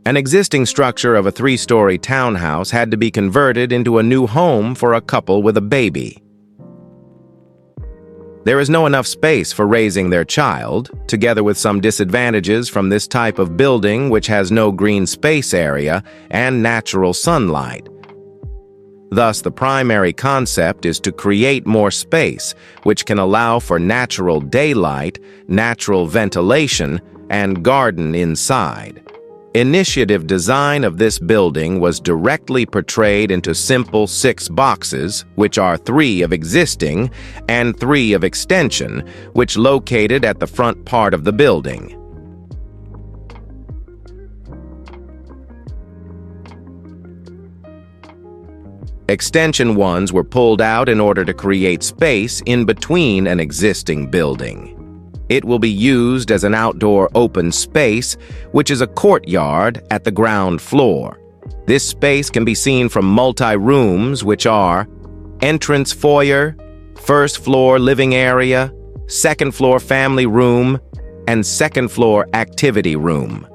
An existing structure of a three-story townhouse had to be converted into a new home for a couple with a baby. There is no enough space for raising their child, together with some disadvantages from this type of building which has no green space area and natural sunlight. Thus, the primary concept is to create more space, which can allow for natural daylight, natural ventilation, and garden inside. Initiative design of this building was directly portrayed into simple 6 boxes, which are 3 of existing and 3 of extension, which located at the front part of the building. Extension ones were pulled out in order to create space in between an existing building. It will be used as an outdoor open space, which is a courtyard at the ground floor. This space can be seen from multi-rooms, which are entrance foyer, first floor living area, second floor family room, and second floor activity room.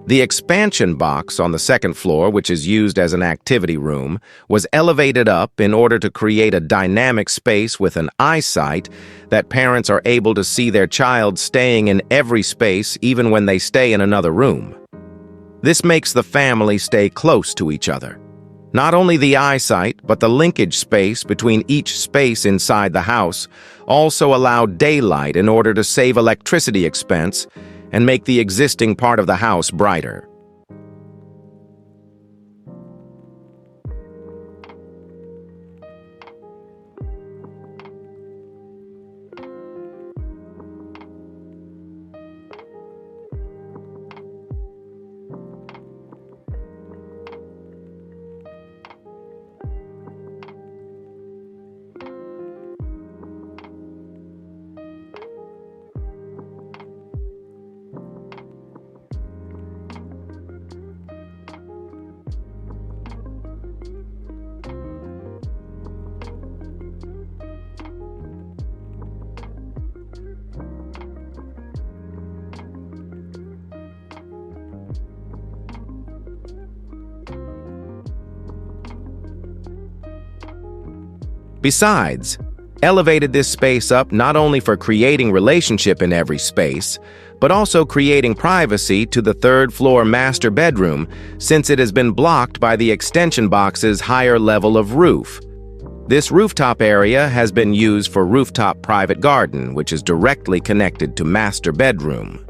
The expansion box on the second floor, which is used as an activity room, was elevated up in order to create a dynamic space with an eyesight that parents are able to see their child staying in every space even when they stay in another room. This makes the family stay close to each other. Not only the eyesight, but the linkage space between each space inside the house also allow daylight in order to save electricity expense and make the existing part of the house brighter. Besides, elevated this space up not only for creating relationship in every space, but also creating privacy to the third-floor master bedroom since it has been blocked by the extension box's higher level of roof. This rooftop area has been used for rooftop private garden, which is directly connected to master bedroom.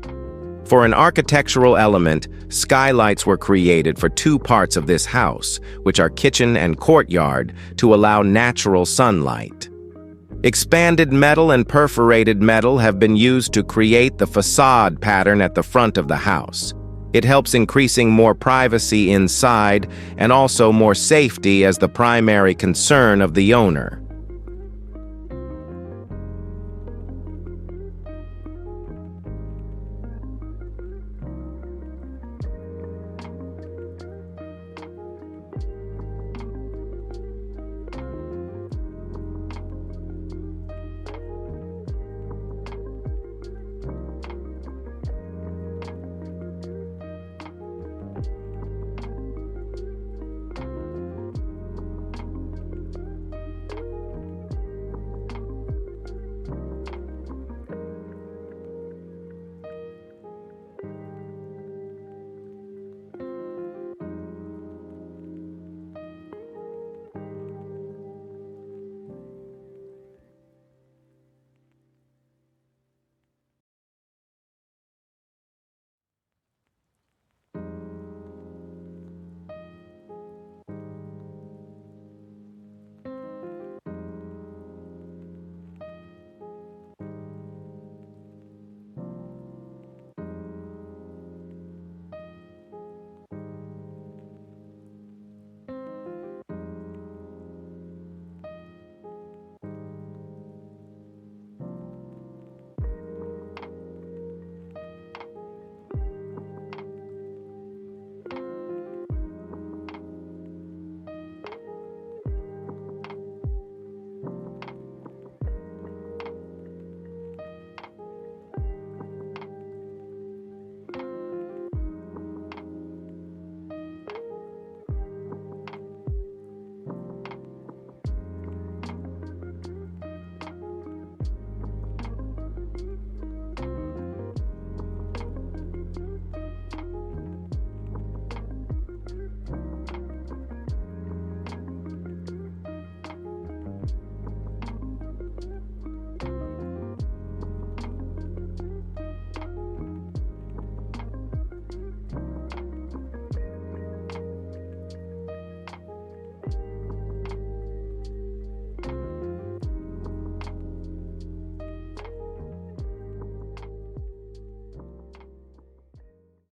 For an architectural element, skylights were created for two parts of this house, which are kitchen and courtyard, to allow natural sunlight. Expanded metal and perforated metal have been used to create the facade pattern at the front of the house. It helps increasing more privacy inside and also more safety as the primary concern of the owner.